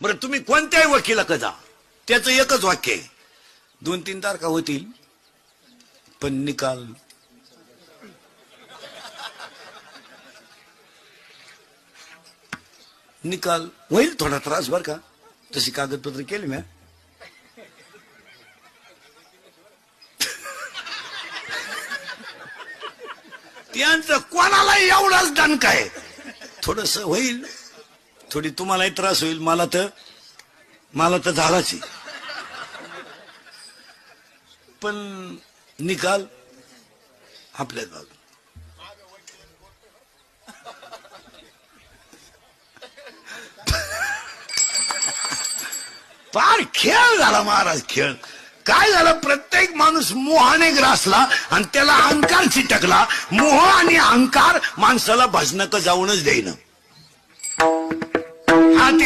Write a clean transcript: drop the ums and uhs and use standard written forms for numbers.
बरं तुम्ही कोणत्याही वकिलाकडे जा, त्याचं एकच वाक्य आहे, 2-3 तारखा होतील पण निकाल निकाल होईल. थोडा त्रास बर का, तशी कागदपत्र केली मी. त्यांचं कोणालाही एवढाच दणका आहे. थोडस होईल, थोडी तुम्हालाही त्रास होईल, मला तर झालाच आहे. पण निकाल आपल्याच बाजू. फार खेळ झाला महाराज, खेळ. काय झालं, प्रत्येक माणूस मोहाने ग्रासला आणि त्याला अहंकार चिटकला. मोह आणि अहंकार माणसाला भजनक जाऊनच देईन.